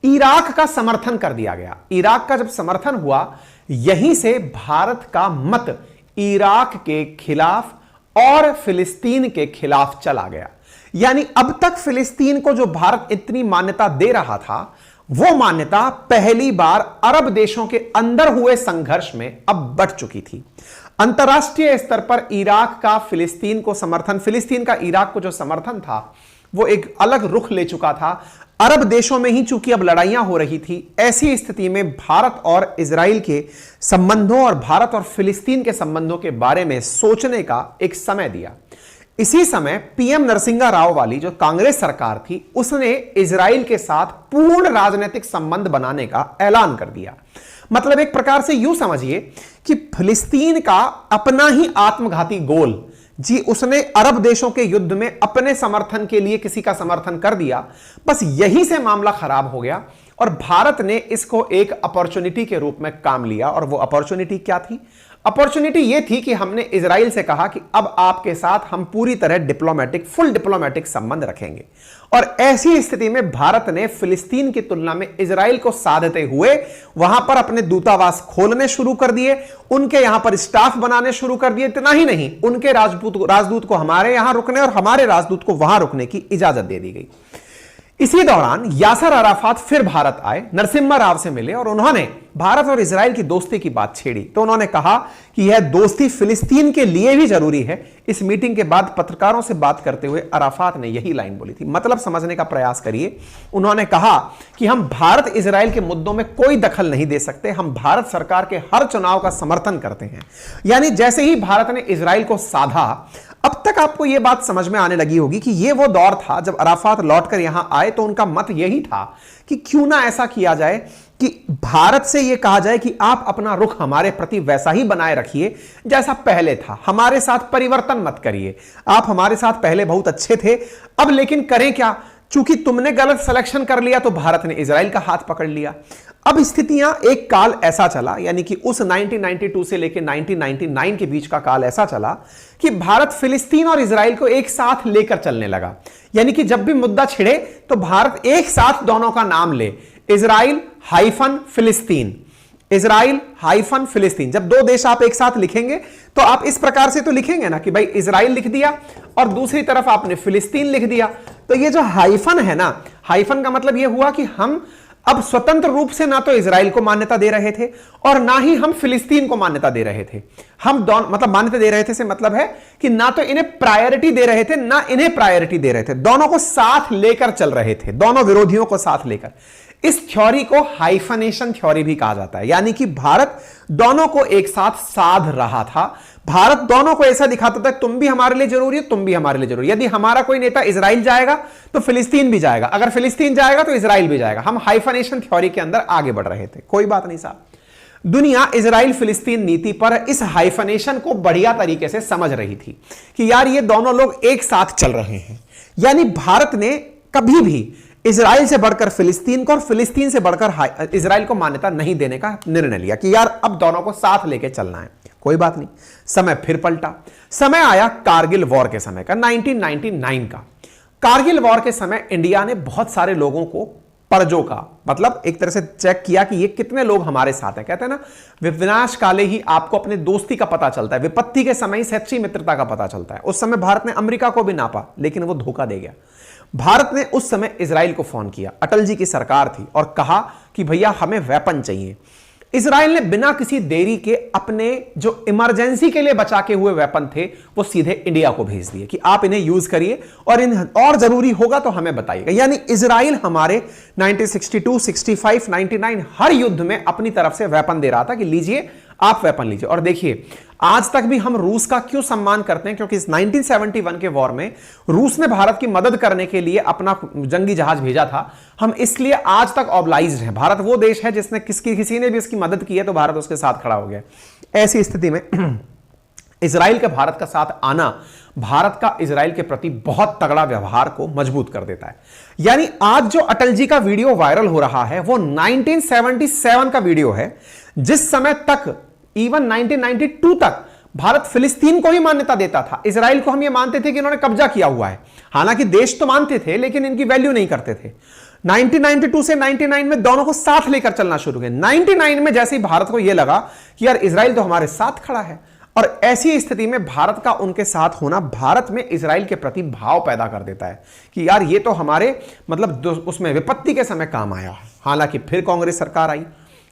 इराक का समर्थन कर दिया गया। इराक का जब समर्थन हुआ, यहीं से भारत का मत इराक के खिलाफ और फिलिस्तीन के खिलाफ चला गया। यानी अब तक फिलिस्तीन को जो भारत इतनी मान्यता दे रहा था, वो मान्यता पहली बार अरब देशों के अंदर हुए संघर्ष में अब बढ़ चुकी थी। अंतरराष्ट्रीय स्तर पर इराक का फिलिस्तीन को समर्थन, फिलिस्तीन का इराक को जो समर्थन था, वो एक अलग रुख ले चुका था। अरब देशों में ही चूंकि अब लड़ाइयां हो रही थी, ऐसी स्थिति में भारत और इजराइल के संबंधों और भारत और फिलिस्तीन के संबंधों के बारे में सोचने का एक समय दिया। इसी समय पीएम नरसिंहा राव वाली जो कांग्रेस सरकार थी, उसने इजराइल के साथ पूर्ण राजनीतिक संबंध बनाने का ऐलान कर दिया। मतलब एक प्रकार से यूं समझिए कि फिलिस्तीन का अपना ही आत्मघाती गोल जी, उसने अरब देशों के युद्ध में अपने समर्थन के लिए किसी का समर्थन कर दिया। बस यहीं से मामला खराब हो गया और भारत ने इसको एक अपॉर्चुनिटी के रूप में काम लिया। और वो अपॉर्चुनिटी क्या थी? अपॉर्चुनिटी ये थी कि हमने इजराइल से कहा कि अब आपके साथ हम पूरी तरह फुल डिप्लोमेटिक संबंध रखेंगे। और ऐसी स्थिति में भारत ने फिलिस्तीन की तुलना में इजराइल को साधते हुए वहां पर अपने दूतावास खोलने शुरू कर दिए, उनके यहां पर स्टाफ बनाने शुरू कर दिए। इतना ही नहीं, उनके राजदूत को हमारे यहां रुकने और हमारे राजदूत को वहां रुकने की इजाजत दे दी गई। इसी दौरान यासर अराफात फिर भारत आए, नरसिम्हा राव से मिले और उन्होंने भारत और इजराइल की दोस्ती की बात छेड़ी। तो उन्होंने कहा कि यह दोस्ती फिलिस्तीन के लिए भी जरूरी है। इस मीटिंग के बाद पत्रकारों से बात करते हुए अराफात ने यही लाइन बोली थी। मतलब समझने का प्रयास करिए, उन्होंने कहा कि हम भारत इजराइल के मुद्दों में कोई दखल नहीं दे सकते, हम भारत सरकार के हर चुनाव का समर्थन करते हैं। यानी जैसे ही भारत ने इजराइल को साधा, अब तक आपको यह बात समझ में आने लगी होगी कि यह वो दौर था जब अराफात लौटकर यहां आए तो उनका मत यही था कि क्यों ना ऐसा किया जाए कि भारत से यह कहा जाए कि आप अपना रुख हमारे प्रति वैसा ही बनाए रखिए जैसा पहले था, हमारे साथ परिवर्तन मत करिए। आप हमारे साथ पहले बहुत अच्छे थे, अब लेकिन करें क्या? चूंकि तुमने गलत सिलेक्शन कर लिया तो भारत ने इजराइल का हाथ पकड़ लिया। अब स्थितियां एक काल ऐसा चला, यानी कि उस 1992 से लेकर 1999 के बीच का काल ऐसा चला कि भारत फिलिस्तीन और इजराइल को एक साथ लेकर चलने लगा। यानी कि जब भी मुद्दा छिड़े तो भारत एक साथ दोनों का नाम ले, इजराइल हाइफन फिलिस्तीन, इजराइल हाइफन फिलिस्तीन। जब दो देश आप एक साथ लिखेंगे तो आप इस प्रकार से तो लिखेंगे ना कि भाई इजराइल लिख दिया और दूसरी तरफ आपने फिलिस्तीन लिख दिया। तो ये जो हाइफन है ना, हाइफन का मतलब ये हुआ कि हम अब स्वतंत्र रूप से ना तो इजराइल को मान्यता दे रहे थे और ना ही हम फिलिस्तीन को मान्यता दे रहे थे। हम दोनों, मतलब मान्यता दे रहे थे से मतलब है कि ना तो इन्हें प्रायोरिटी दे रहे थे ना इन्हें प्रायोरिटी दे रहे थे, दोनों को साथ लेकर चल रहे थे, दोनों विरोधियों को साथ लेकर। इस थ्योरी को हाइफनेशन थ्योरी भी कहा जाता है। यानी कि भारत दोनों को एक साथ साध रहा था। भारत दोनों को ऐसा दिखाता था तुम भी हमारे लिए जरूरी हो, तुम भी हमारे लिए जरूरी। यदि हमारा कोई नेता इजराइल जाएगा तो फिलिस्तीन भी जाएगा, अगर फिलिस्तीन जाएगा तो इजराइल भी जाएगा। हम हाइफनेशन थ्योरी के अंदर आगे बढ़ रहे थे। कोई बात नहीं साहब, दुनिया इजराइल फिलिस्तीन नीति पर इस हाइफनेशन को बढ़िया तरीके से समझ रही थी कि यार ये दोनों लोग एक साथ चल रहे हैं। यानी भारत ने कभी भी इजराइल से बढ़कर फिलिस्तीन को और फिलिस्तीन से बढ़कर इजराइल को मान्यता नहीं देने का निर्णय लिया कि यार अब दोनों को साथ लेके चलना है। कोई बात नहीं, समय फिर पलटा। समय आया कारगिल वॉर के समय का, 1999 का। कारगिल वॉर के समय इंडिया ने बहुत सारे लोगों को परजों का, मतलब एक तरह से चेक किया कि ये कितने लोग हमारे साथ हैं। कहते हैं ना, विनाश काले ही आपको अपने दोस्ती का पता चलता है, विपत्ति के समय ही सच्ची मित्रता का पता चलता है। उस समय भारत ने अमेरिका को भी नापा लेकिन वो धोखा दे गया। भारत ने उस समय इजराइल को फोन किया, अटल जी की सरकार थी, और कहा कि भैया हमें वेपन चाहिए। इजराइल ने बिना किसी देरी के अपने जो इमरजेंसी के लिए बचा के हुए वेपन थे वो सीधे इंडिया को भेज दिए कि आप इन्हें यूज करिए और जरूरी होगा तो हमें बताइएगा। यानी इजराइल हमारे 1962, 65, 99 हर युद्ध में अपनी तरफ से वेपन दे रहा था कि लीजिए आप वेपन लीजिए। और देखिए आज तक भी हम रूस का क्यों सम्मान करते हैं, क्योंकि इस 1971 के वॉर में रूस ने भारत की मदद करने के लिए अपना जंगी जहाज भेजा था। हम इसलिए आज तक ऑब्लाइज्ड हैं। भारत वो देश है जिसने किसी ने भी इसकी मदद की है तो भारत उसके साथ खड़ा हो गया। ऐसी स्थिति में इजराइल का भारत का साथ आना भारत का इजराइल के प्रति बहुत तगड़ा व्यवहार को मजबूत कर देता है। यानी आज जो अटल जी का वीडियो वायरल हो रहा है वो 1977 का वीडियो है, जिस समय तक इवन 1992 तक भारत फिलिस्तीन को ही मान्यता देता था। इजराइल को हम ये मानते थे कि इन्होंने कब्जा किया हुआ है, हालांकि देश तो मानते थे लेकिन इनकी वैल्यू नहीं करते थे। 1992 से 99 में दोनों को साथ लेकर चलना शुरू किया। 99 में जैसे ही भारत को यह लगा कि यार इजराइल तो हमारे साथ खड़ा है, और ऐसी स्थिति में भारत का उनके साथ होना भारत में इजराइल के प्रति भाव पैदा कर देता है कि यार ये तो हमारे मतलब उसमें विपत्ति के समय काम आया है। हालांकि फिर कांग्रेस सरकार आई,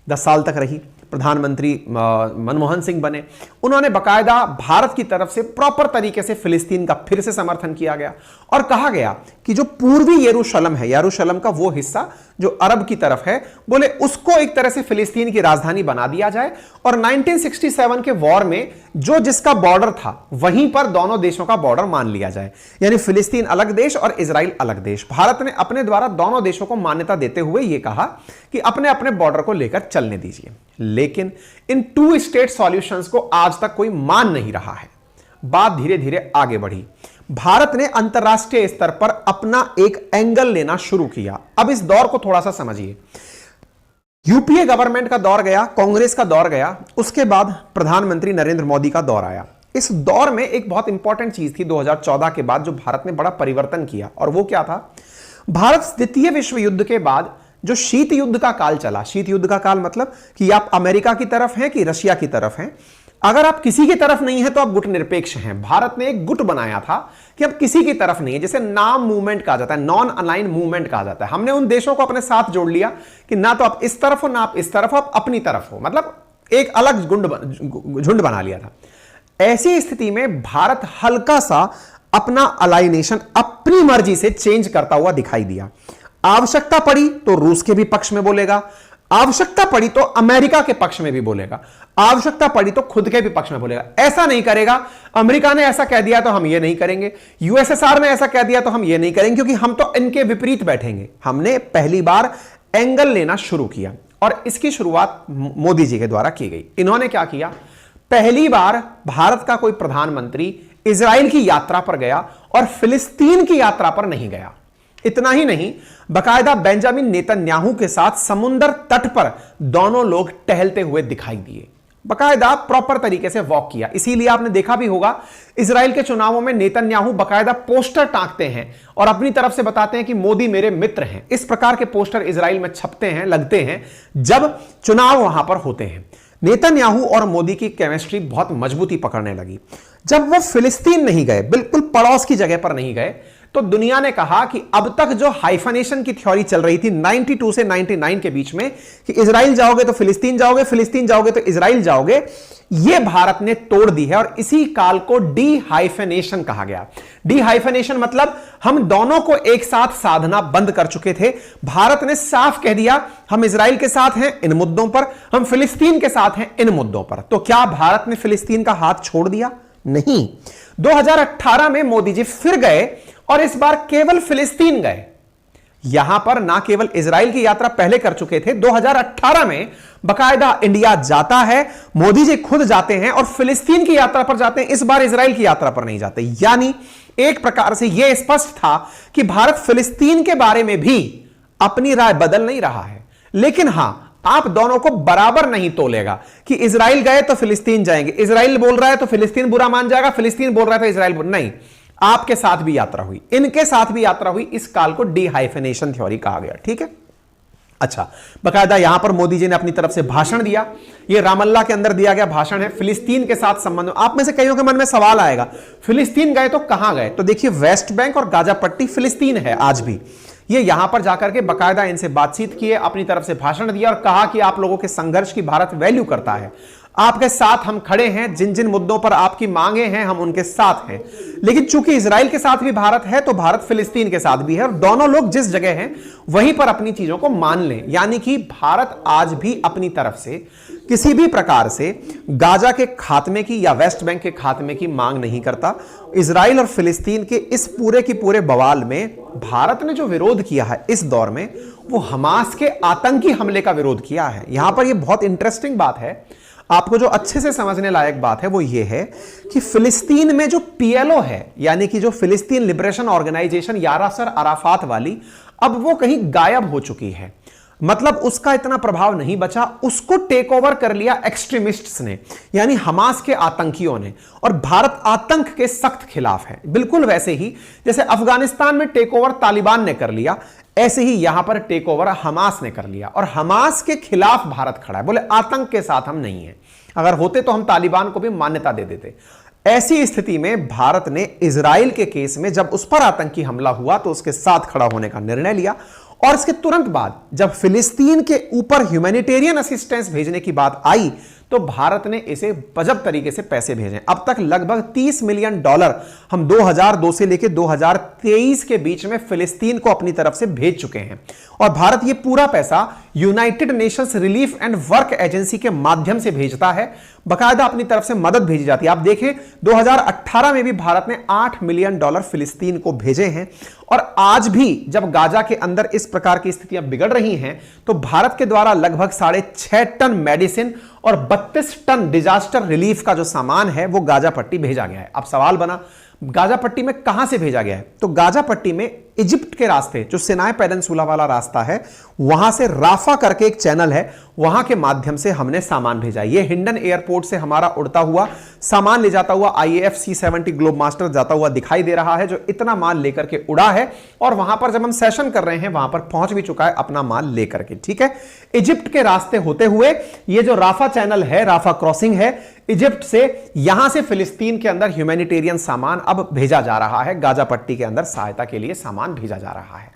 10 साल तक रही, प्रधानमंत्री मनमोहन सिंह बने, उन्होंने बकायदा भारत की तरफ से प्रॉपर तरीके से फिलिस्तीन का फिर से समर्थन किया गया और कहा गया कि जो पूर्वी यरूशलेम है, यरूशलेम का वो हिस्सा जो अरब की तरफ है, बोले उसको एक तरह से फिलिस्तीन की राजधानी बना दिया जाए। और 1967 के वॉर में जो जिसका बॉर्डर था वहीं पर दोनों देशों का बॉर्डर मान लिया जाए, यानी फिलिस्तीन अलग देश और इजराइल अलग देश। भारत ने अपने द्वारा दोनों देशों को मान्यता देते हुए यह कहा कि अपने अपने बॉर्डर को लेकर चलने दीजिए, लेकिन इन टू स्टेट सॉल्यूशंस को आज तक कोई मान नहीं रहा है। बात धीरे धीरे आगे बढ़ी, भारत ने अंतरराष्ट्रीय स्तर पर अपना एक एंगल लेना शुरू किया। अब इस दौर को थोड़ा सा समझिए। यूपीए गवर्नमेंट का दौर गया, कांग्रेस का दौर गया, उसके बाद प्रधानमंत्री नरेंद्र मोदी का दौर आया। इस दौर में एक बहुत इंपॉर्टेंट चीज थी 2014 के बाद जो भारत ने बड़ा परिवर्तन किया, और वो क्या था? भारत द्वितीय विश्व युद्ध के बाद जो शीत युद्ध का काल चला, शीत युद्ध का काल मतलब कि आप अमेरिका की तरफ हैं कि रशिया की तरफ हैं, अगर आप किसी की तरफ नहीं है तो आप गुट निरपेक्ष हैं। भारत ने एक गुट बनाया था कि अब किसी की तरफ नहीं है, जिसे नाम मूवमेंट कहा जाता है, नॉन अलाइन मूवमेंट कहा जाता है। हमने उन देशों को अपने साथ जोड़ लिया कि ना तो आप इस तरफ हो ना आप इस तरफ हो, आप अपनी तरफ हो, मतलब एक अलग झुंड बना लिया था। ऐसी स्थिति में भारत हल्का सा अपना अलाइनेशन अपनी मर्जी से चेंज करता हुआ दिखाई दिया। आवश्यकता पड़ी तो रूस के भी पक्ष में बोलेगा, आवश्यकता पड़ी तो अमेरिका के पक्ष में भी बोलेगा, आवश्यकता पड़ी तो खुद के भी पक्ष में बोलेगा। ऐसा नहीं करेगा अमेरिका ने ऐसा कह दिया तो हम ये नहीं करेंगे, यूएसएसआर ने ऐसा कह दिया तो हम ये नहीं करेंगे, क्योंकि हम तो इनके विपरीत बैठेंगे। हमने पहली बार एंगल लेना शुरू किया और इसकी शुरुआत मोदी जी के द्वारा की गई। इन्होंने क्या किया? पहली बार भारत का कोई प्रधानमंत्री इजराइल की यात्रा पर गया और फिलिस्तीन की यात्रा पर नहीं गया। इतना ही नहीं, बकायदा बेंजामिन नेतन्याहू के साथ समुद्र तट पर दोनों लोग टहलते हुए दिखाई दिए, बकायदा प्रॉपर तरीके से वॉक किया। इसीलिए आपने देखा भी होगा इजराइल के चुनावों में नेतन्याहू बकायदा पोस्टर टांगते हैं और अपनी तरफ से बताते हैं कि मोदी मेरे मित्र हैं। इस प्रकार के पोस्टर इजराइल में छपते हैं, लगते हैं जब चुनाव वहां पर होते हैं। नेतन्याहू और मोदी की केमिस्ट्री बहुत मजबूती पकड़ने लगी। जब वो फिलिस्तीन नहीं गए, बिल्कुल पड़ोस की जगह पर नहीं गए, तो दुनिया ने कहा कि अब तक जो हाइफनेशन की थ्योरी चल रही थी 92 से 99 के बीच में कि इजराइल जाओगे तो फिलिस्तीन जाओगे, फिलिस्तीन जाओगे तो इजराइल जाओगे, यह भारत ने तोड़ दी है। और इसी काल को डी हाइफनेशन कहा गया। डी हाइफनेशन मतलब हम दोनों को एक साथ साधना बंद कर चुके थे। भारत ने साफ कह दिया हम इजराइल के साथ हैं इन मुद्दों पर, हम फिलिस्तीन के साथ हैं इन मुद्दों पर। तो क्या भारत ने फिलिस्तीन का हाथ छोड़ दिया? नहीं। 2018 में मोदी जी फिर गए और इस बार केवल फिलिस्तीन गए। यहां पर ना केवल इजराइल की यात्रा पहले कर चुके थे, 2018 में बकायदा इंडिया जाता है, मोदी जी खुद जाते हैं और फिलिस्तीन की यात्रा पर जाते हैं। इस बार इजराइल की यात्रा पर नहीं जाते। यानी एक प्रकार से यह स्पष्ट था कि भारत फिलिस्तीन के बारे में भी अपनी राय बदल नहीं रहा है। लेकिन हां, आप दोनों को बराबर नहीं तोलेगा कि इजराइल गए तो फिलिस्तीन जाएंगे, इजराइल बोल रहा है तो फिलिस्तीन बुरा मान जाएगा, फिलिस्तीन बोल रहा है तो इजराइल नहीं। आपके साथ भी यात्रा हुई, इनके साथ भी यात्रा हुई। इस काल को डी हाइफनेशन थ्योरी कहा गया। ठीक है, अच्छा, बकायदा यहां पर मोदी जी ने अपनी तरफ से भाषण दिया। यह रामल्ला के अंदर दिया गया भाषण है। फिलिस्तीन के साथ संबंध, आप में से कईयों के मन में सवाल आएगा फिलिस्तीन गए तो कहां गए? तो देखिए, वेस्ट बैंक और गाजा पट्टी फिलिस्तीन है आज भी। ये यहां पर जाकर के बकायदा इनसे बातचीत किए, अपनी तरफ से भाषण दिया और कहा कि आप लोगों के संघर्ष की भारत वैल्यू करता है, आपके साथ हम खड़े हैं, जिन जिन मुद्दों पर आपकी मांगे हैं हम उनके साथ हैं। लेकिन चूंकि इजराइल के साथ भी भारत है तो भारत फिलिस्तीन के साथ भी है, और दोनों लोग जिस जगह हैं वहीं पर अपनी चीजों को मान लें। यानी कि भारत आज भी अपनी तरफ से किसी भी प्रकार से गाजा के खात्मे की या वेस्ट बैंक के खात्मे की मांग नहीं करता। इजराइल और फिलिस्तीन के इस पूरे की पूरे बवाल में भारत ने जो विरोध किया है इस दौर में, वो हमास के आतंकी हमले का विरोध किया है। यहां पर यह बहुत इंटरेस्टिंग बात है, आपको जो अच्छे से समझने लायक बात है वो ये है कि फिलिस्तीन में जो पीएलओ है, यानी कि जो फिलिस्तीन लिबरेशन ऑर्गेनाइजेशन यारासर अराफात वाली, अब वो कहीं गायब हो चुकी है। मतलब उसका इतना प्रभाव नहीं बचा, उसको टेक ओवर कर लिया एक्सट्रीमिस्ट्स ने, यानी हमास के आतंकियों ने। और भारत आतंक के सख्त खिलाफ है, बिल्कुल वैसे ही जैसे अफगानिस्तान में टेक ओवर तालिबान ने कर लिया, ऐसे ही यहां पर टेक ओवर हमास ने कर लिया। और हमास के खिलाफ भारत खड़ा है, बोले आतंक के साथ हम नहीं हैं, अगर होते तो हम तालिबान को भी मान्यता दे देते। ऐसी स्थिति में भारत ने इजराइल के केस में जब उस पर आतंकी हमला हुआ तो उसके साथ खड़ा होने का निर्णय लिया। और इसके तुरंत बाद जब फिलिस्तीन के ऊपर ह्यूमैनिटेरियन असिस्टेंस भेजने की बात आई तो भारत ने इसे गजब तरीके से पैसे भेजे। अब तक लगभग $30 मिलियन हम 2002 से लेकर 2023 के बीच में फिलिस्तीन को अपनी तरफ से भेज चुके हैं। और भारत ये पूरा पैसा United Nations relief and work agency के माध्यम से भेजता है, बकायदा अपनी तरफ से मदद भेजी जाती है। आप देखें 2018 में भी भारत ने $8 मिलियन फिलिस्तीन को भेजे हैं। और आज भी जब गाजा के अंदर इस प्रकार की स्थितियां बिगड़ रही हैं तो भारत के द्वारा लगभग 6.5 टन मेडिसिन और 32 टन डिजास्टर रिलीफ का जो सामान है वो गाजा पट्टी भेजा गया है। अब सवाल बना गाजा पट्टी में कहां से भेजा गया है, तो गाजा पट्टी में इजिप्ट के रास्ते, जो सिनाई पेनिनसुला वाला रास्ता है, वहां से राफा करके एक चैनल है, वहां के माध्यम से हमने सामान भेजा। ये हिंडन एयरपोर्ट से हमारा उड़ता हुआ सामान ले जाता हुआ IAF C-70 ग्लोब मास्टर जाता हुआ दिखाई दे रहा है, जो इतना माल लेकर के उड़ा है। और वहां पर जब हम सेशन कर रहे हैं वहां पर पहुंच भी चुका है अपना माल लेकर के। ठीक है, इजिप्ट के रास्ते होते हुए ये जो राफा चैनल है, राफा क्रॉसिंग है, इजिप्ट से यहां से फिलिस्तीन के अंदर ह्यूमैनिटेरियन सामान अब भेजा जा रहा है, गाजा पट्टी के अंदर सहायता के लिए सामान भेजा जा रहा है।